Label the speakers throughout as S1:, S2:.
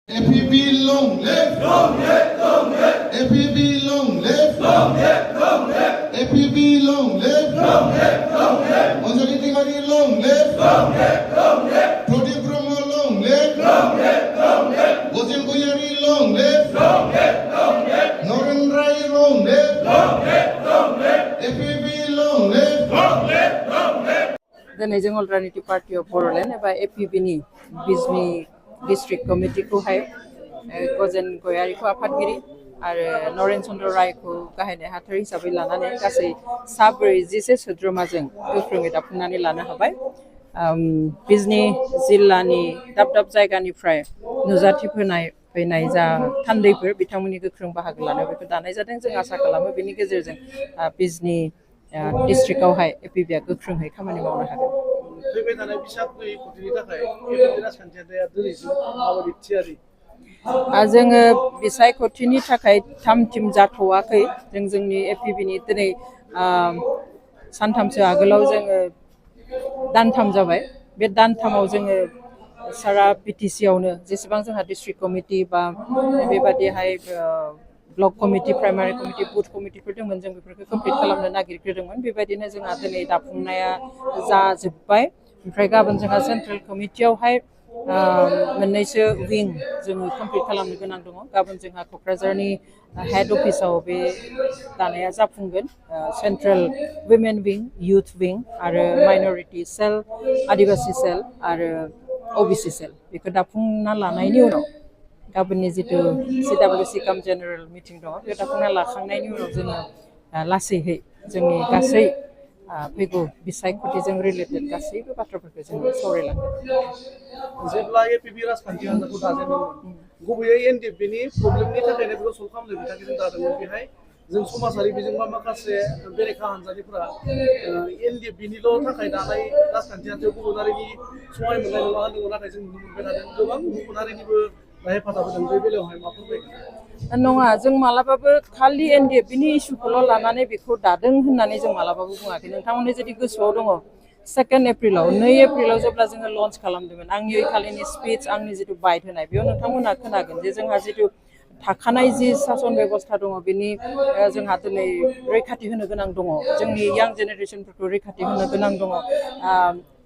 S1: FPP long live, long live, long live. FPP long live, long live, long live. FPP long live, long live, long live. Anjali Tiwari long live, long live, long live. Pradeep Brahma long live, long live, long live. Gojal Goyari long live, long live, long live. Narendra Rai long live, long live, long live. FPP long live, long live, long live.
S2: The Nizam Alternative Party of Bodoland by APBNI Bizmi District Committee को है गजेन गयारी को आफादगिरि आरो नरेन चन्द्र राय को गाहाय नेहाथारि हिसाबै लानानै गासै साब्रैजिसे सोद्रोमाजों गोख्रोङै दाफुंनानै लानो हाबाय बिजनि जिल्लानि दाब दाब जायगानिफ्राय नुजाथिफैनाय फैनाय जा थान्दैफोर बिथांमोननि गोख्रों बाहागो लानो बेखौ दानाय जादों जों आसा खालामो बेनि गेजेरजों बिजनि डिस्ट्रिक्टआवहाय एपिबिआ गोख्रोङै खामानि मावनो हागोन
S3: फैबाय थानाय बिसागनि खुंथायनि थाखाय एपिबि राजखान्थियारिया दिनैसिम माबायदि थियारि
S2: जोङो बिसायख'थिनि थाखाय थाम थिम जाथ'वाखै जोंनि एपिबिनि दिनै सानथामसो आगोलाव जोङो दानथाम जाबाय बे दानथामाव जोङो सारा बिटिसिआवनो जेसेबां जोंहा डिस्ट्रिक्ट कमिटि बा बेबादिहाय ब्लक कमिटि प्राइमारि कमिटि बुथ कमिटिफोर दंमोन जों बेफोरखौ कमप्लिट खालामनो नागिरग्रोदोंमोन बेबायदिनो जोंहा दिनै दाफुंनाया जाजोब्बाय ओमफ्राय गाबोन जोंहा सेन्ट्रेल कमिटियावहाय मोननैसो विं जोङो कमप्लिट खालामनो गोनां दङ गाबोन जोंहा क'क्राझारनि हेड अफिसाव बे दानाया जाफुंगोन सेन्ट्रेल वुमेन विं युथ विं आरो माइन'रिटि सेल आदिबासि सेल आरो ओबिसि सेल बेखौ दाफुंना लानायनि उनाव गाबोननि जितु CWC काम जेनेरेल मिटिं दङ बे दाफुंना लाखांनायनि उनाव जोङो लासैहै जोंनि गासै फैगौ बिसायख'थिजों रिलेटेड गासैबो बाथ्राफोरखौ जोङो सावरायलांगोन
S3: जेब्ला एपिबि राजखान्थि हान्जाखौ दाजेनदोंमोन गुबैयै एनडिएफबिनि प्रब्लेमनि थाखायनो बेखौ सल्भ खालामनो बिथांखिजों दादोंमोन बेहाय जों समाजारि बिजोंबा माखासे बेरेखा हान्जानिफोरा एनडिएफबिनिल' थाखाय दानाय राजखान्थि हान्जायाव गुबुन हारिनि सहाय मोननाय नङा होनदोंमोन नाथाय जों नुनो मोनबाय थादों गोबां गुबुन हारिनिबो हेफाजाब होदों बे बेलायावहाय मा फोरमायगोन
S2: नङा जों मालाबाबो खालि एनडिएफबिनि इस्युखौल' लानानै बेखौ दादों होननानै जों मालाबाबो बुङाखै नोंथांमोननि जुदि गोसोआव दङ 2 एप्रिलाव 2 एप्रिलाव जेब्ला जोङो लन्च खालामदोंमोन आंनि खालिनि स्पिच आंनि जितु बाइट होनाय बेयाव नोंथांमोना खोनागोन जे जोंहा जितु थाखानाय जि सासन बेबस्था दङ बेनि जोंहा दिनै रैखाथि होनो गोनां दङ जोंनि यां जेनेरेसनफोरखौ रैखाथि होनो गोनां दङ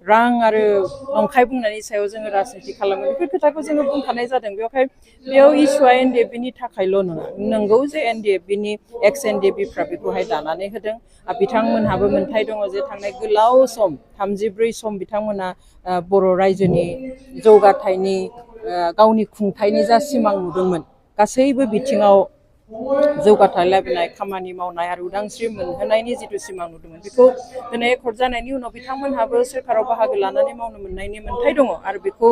S2: रां आरो नंखाय बुंनायनि सायाव जोङो राजनिति खालामो बेफोर खोथाखौ जोङो बुंखानाय जादों बेवहाय बेयाव इस्युआ एनडिएफबिनि थाखायल' नङा नंगौ जे एनडिएफबिनि एक्स एनडिएफबिफ्रा बेखौहाय दानानै होदों बिथांमोनहाबो मोन्थाय दङ जे थांनाय गोलाव सम 34 सम बिथांमोना बर' रायजोनि जौगाथायनि गावनि खुंथायनि जा सिमां नुदोंमोन गासैबो बिथिङाव जौगाथाय लाबोनाय खामानि मावनाय आरो उदांस्रि मोनहोनायनि जितु सिमां नुदोंमोन बेखौ दिनै एकर्ड जानायनि उनाव बिथांमोनहाबो सोरखाराव बाहागो लानानै मावनो मोननायनि मोन्थाय दङ आरो बेखौ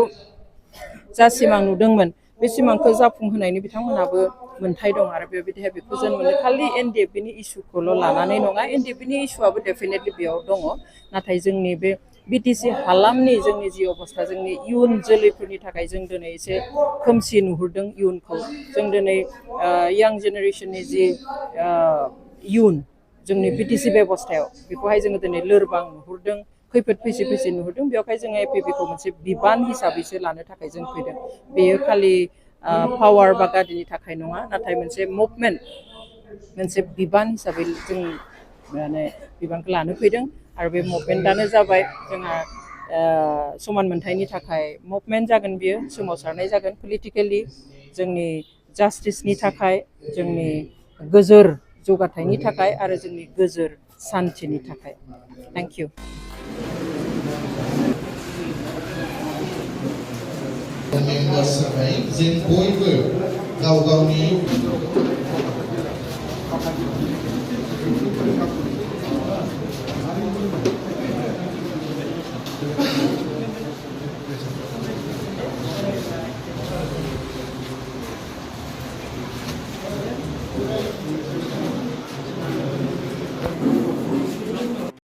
S2: जा सिमां नुदोंमोन बे सिमांखौ जाफुंहोनायनि बिथांमोनहाबो मोन्थाय दं आरो बेबायदिहाय बेखौ जों मोनो खालि एनडिएफबिनि इस्युखौल' लानानै नङा एनडिएफबिनि इस्युआबो डेफिनेटलि बेयाव दङ नाथाय जोंनि बे बिटिसि हालामनि जोंनि जि अबस्था जोंनि इयुन जोलैफोरनि थाखाय जों दिनै एसे खोमसि नुहरदों इयुनखौ जों दिनै यां जेनेरेसननि जि इयुन जोंनि बिटिसि बेबस्थायाव बेखौहाय जोङो दिनै लोरबां नुहुरदों खैफोद फैसि नुहुरदों बेवहाय जोङो एपिबिखौ मोनसे बिबान हिसाबैसो लानो थाखाय जों फैदों बेयो खालि पावार बा गादिनि थाखाय नङा नाथाय मोनसे मुभमेन्ट मोनसे बिबान हिसाबै जों माने बिबानखौ लानो फैदों आरो बे मुभमेन्टआनो जाबाय जोंहा समान मोन्थायनि थाखाय मुभमेन्ट जागोन बियो सोमावसारनाय जागोन पलिटिकेलि जोंनि जास्टिसनि थाखाय जोंनि गोजोर जौगाथायनि थाखाय आरो जोंनि गोजोर सान्थिनि थाखाय थेंक इउ
S1: मेम्बार्स जाबाय जों बयबो गाव गावनि